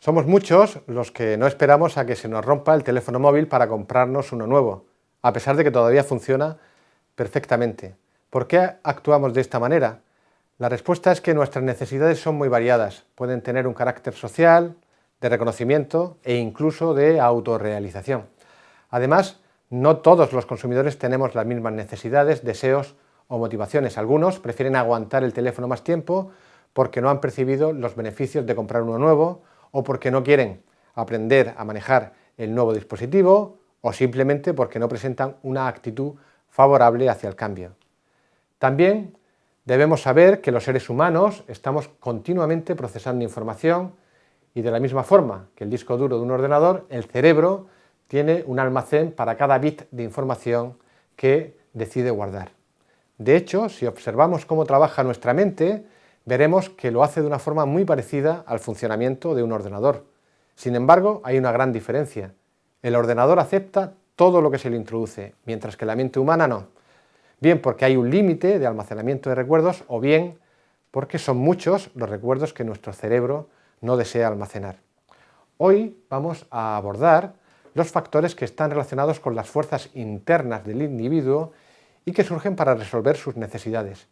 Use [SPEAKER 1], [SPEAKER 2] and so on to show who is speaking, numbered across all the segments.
[SPEAKER 1] Somos muchos los que no esperamos a que se nos rompa el teléfono móvil para comprarnos uno nuevo, a pesar de que todavía funciona perfectamente. ¿Por qué actuamos de esta manera? La respuesta es que nuestras necesidades son muy variadas. Pueden tener un carácter social, de reconocimiento e incluso de autorrealización. Además, no todos los consumidores tenemos las mismas necesidades, deseos o motivaciones. Algunos prefieren aguantar el teléfono más tiempo porque no han percibido los beneficios de comprar uno nuevo, o porque no quieren aprender a manejar el nuevo dispositivo, o simplemente porque no presentan una actitud favorable hacia el cambio. También debemos saber que los seres humanos estamos continuamente procesando información y de la misma forma que el disco duro de un ordenador, el cerebro tiene un almacén para cada bit de información que decide guardar. De hecho, si observamos cómo trabaja nuestra mente, veremos que lo hace de una forma muy parecida al funcionamiento de un ordenador. Sin embargo, hay una gran diferencia. El ordenador acepta todo lo que se le introduce, mientras que la mente humana no. Bien porque hay un límite de almacenamiento de recuerdos, o bien porque son muchos los recuerdos que nuestro cerebro no desea almacenar. Hoy vamos a abordar los factores que están relacionados con las fuerzas internas del individuo y que surgen para resolver sus necesidades.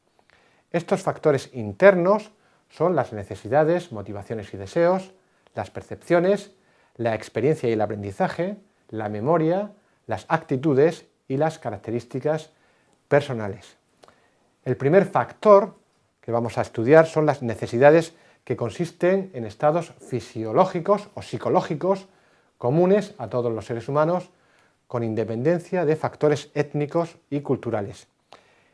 [SPEAKER 1] Estos factores internos son las necesidades, motivaciones y deseos, las percepciones, la experiencia y el aprendizaje, la memoria, las actitudes y las características personales. El primer factor que vamos a estudiar son las necesidades que consisten en estados fisiológicos o psicológicos comunes a todos los seres humanos, con independencia de factores étnicos y culturales.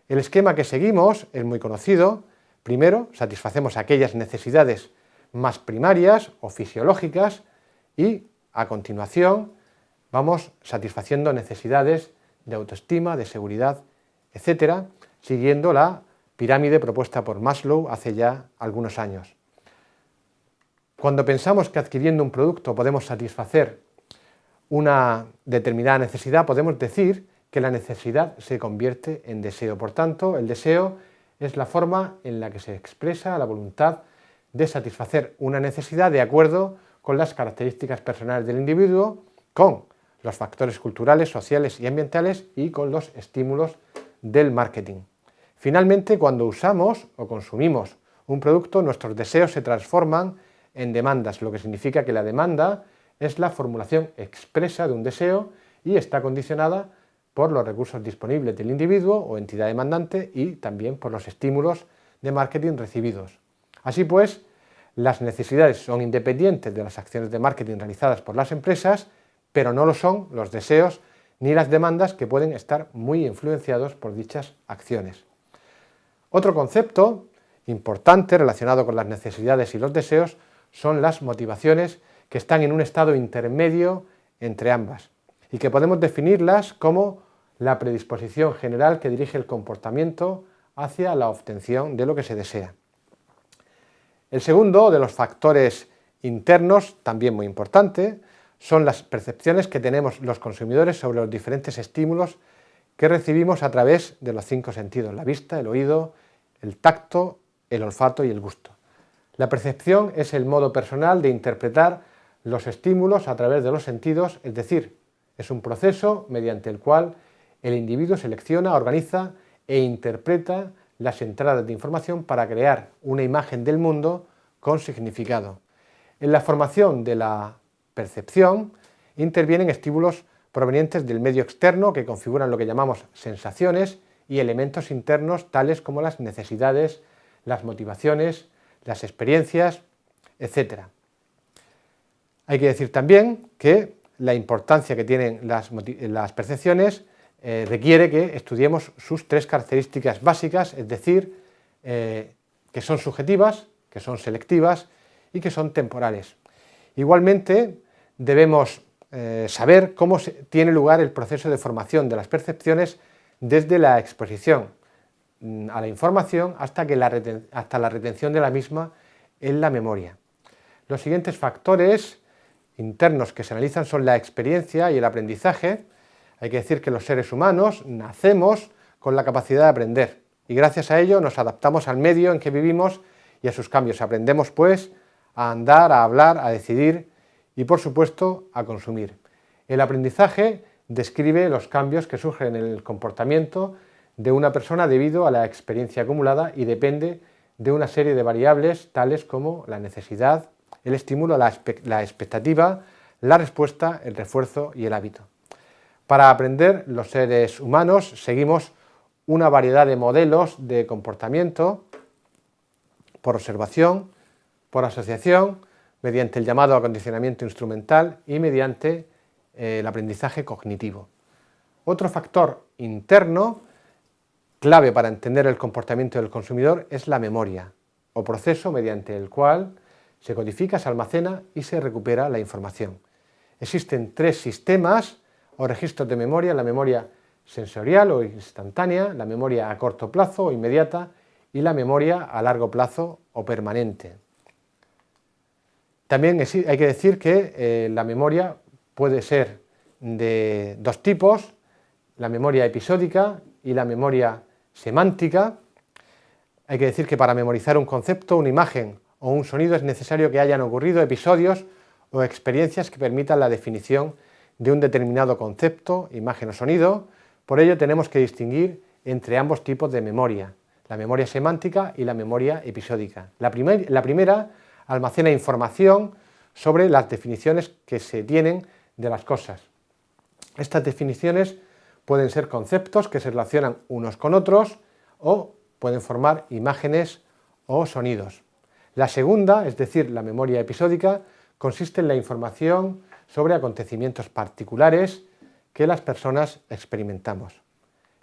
[SPEAKER 1] El esquema que seguimos es muy conocido. Primero, satisfacemos aquellas necesidades más primarias o fisiológicas y, a continuación, vamos satisfaciendo necesidades de autoestima, de seguridad, etc., siguiendo la pirámide propuesta por Maslow hace ya algunos años. Cuando pensamos que adquiriendo un producto podemos satisfacer una determinada necesidad, podemos decir que la necesidad se convierte en deseo. Por tanto, el deseo es la forma en la que se expresa la voluntad de satisfacer una necesidad de acuerdo con las características personales del individuo, con los factores culturales, sociales y ambientales y con los estímulos del marketing. Finalmente, cuando usamos o consumimos un producto, nuestros deseos se transforman en demandas, lo que significa que la demanda es la formulación expresa de un deseo y está condicionada por los recursos disponibles del individuo o entidad demandante y también por los estímulos de marketing recibidos. Así pues, las necesidades son independientes de las acciones de marketing realizadas por las empresas, pero no lo son los deseos ni las demandas, que pueden estar muy influenciados por dichas acciones. Otro concepto importante relacionado con las necesidades y los deseos son las motivaciones, que están en un estado intermedio entre ambas y que podemos definirlas como la predisposición general que dirige el comportamiento hacia la obtención de lo que se desea. El segundo de los factores internos, también muy importante, son las percepciones que tenemos los consumidores sobre los diferentes estímulos que recibimos a través de los 5 sentidos: la vista, el oído, el tacto, el olfato y el gusto. La percepción es el modo personal de interpretar los estímulos a través de los sentidos, es decir, es un proceso mediante el cual el individuo selecciona, organiza e interpreta las entradas de información para crear una imagen del mundo con significado. En la formación de la percepción intervienen estímulos provenientes del medio externo que configuran lo que llamamos sensaciones y elementos internos tales como las necesidades, las motivaciones, las experiencias, etc. Hay que decir también que la importancia que tienen las percepciones requiere que estudiemos sus 3 características básicas, es decir, que son subjetivas, que son selectivas y que son temporales. Igualmente, debemos saber cómo tiene lugar el proceso de formación de las percepciones desde la exposición a la información hasta la retención de la misma en la memoria. Los siguientes factores internos que se analizan son la experiencia y el aprendizaje. Hay que decir que los seres humanos nacemos con la capacidad de aprender y gracias a ello nos adaptamos al medio en que vivimos y a sus cambios. Aprendemos, pues, a andar, a hablar, a decidir y, por supuesto, a consumir. El aprendizaje describe los cambios que surgen en el comportamiento de una persona debido a la experiencia acumulada y depende de una serie de variables tales como la necesidad, el estímulo, la expectativa, la respuesta, el refuerzo y el hábito. Para aprender, los seres humanos seguimos una variedad de modelos de comportamiento por observación, por asociación, mediante el llamado acondicionamiento instrumental y mediante el aprendizaje cognitivo. Otro factor interno clave para entender el comportamiento del consumidor es la memoria, o proceso mediante el cual se codifica, se almacena y se recupera la información. Existen tres sistemas o registros de memoria: la memoria sensorial o instantánea, la memoria a corto plazo o inmediata y la memoria a largo plazo o permanente. También hay que decir que la memoria puede ser de dos tipos: la memoria episódica y la memoria semántica. Hay que decir que para memorizar un concepto, una imagen o un sonido es necesario que hayan ocurrido episodios o experiencias que permitan la definición de un determinado concepto, imagen o sonido. Por ello tenemos que distinguir entre ambos tipos de memoria, la memoria semántica y la memoria episódica. La primera almacena información sobre las definiciones que se tienen de las cosas. Estas definiciones pueden ser conceptos que se relacionan unos con otros o pueden formar imágenes o sonidos. La segunda, es decir, la memoria episódica, consiste en la información sobre acontecimientos particulares que las personas experimentamos.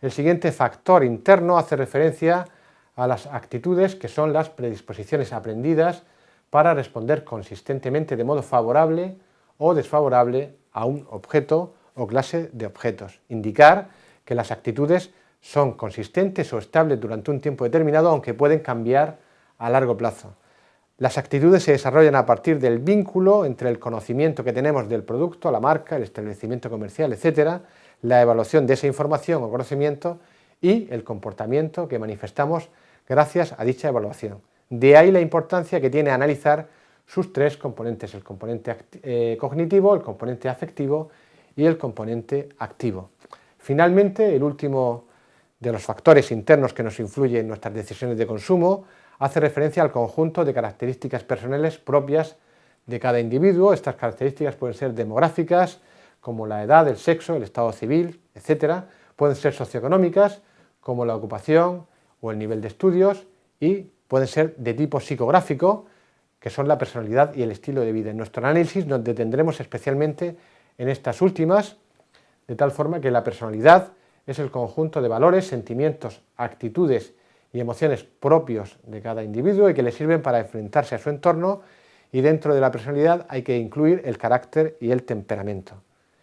[SPEAKER 1] El siguiente factor interno hace referencia a las actitudes, que son las predisposiciones aprendidas para responder consistentemente de modo favorable o desfavorable a un objeto o clase de objetos. Indicar que las actitudes son consistentes o estables durante un tiempo determinado, aunque pueden cambiar a largo plazo. Las actitudes se desarrollan a partir del vínculo entre el conocimiento que tenemos del producto, la marca, el establecimiento comercial, etc., la evaluación de esa información o conocimiento y el comportamiento que manifestamos gracias a dicha evaluación. De ahí la importancia que tiene analizar sus tres componentes: el componente cognitivo, el componente afectivo y el componente activo. Finalmente, el último de los factores internos que nos influyen en nuestras decisiones de consumo hace referencia al conjunto de características personales propias de cada individuo. Estas características pueden ser demográficas, como la edad, el sexo, el estado civil, etc. Pueden ser socioeconómicas, como la ocupación o el nivel de estudios, y pueden ser de tipo psicográfico, que son la personalidad y el estilo de vida. En nuestro análisis nos detendremos especialmente en estas últimas, de tal forma que la personalidad es el conjunto de valores, sentimientos, actitudes y emociones propios de cada individuo y que le sirven para enfrentarse a su entorno, y dentro de la personalidad hay que incluir el carácter y el temperamento.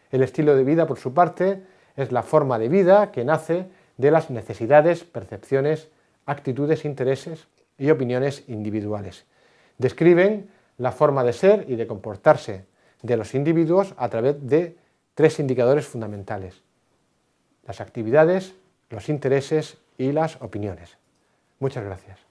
[SPEAKER 1] El estilo de vida, por su parte, es la forma de vida que nace de las necesidades, percepciones, actitudes, intereses y opiniones individuales. Describen la forma de ser y de comportarse de los individuos a través de tres indicadores fundamentales: las actividades, los intereses y las opiniones. Muchas gracias.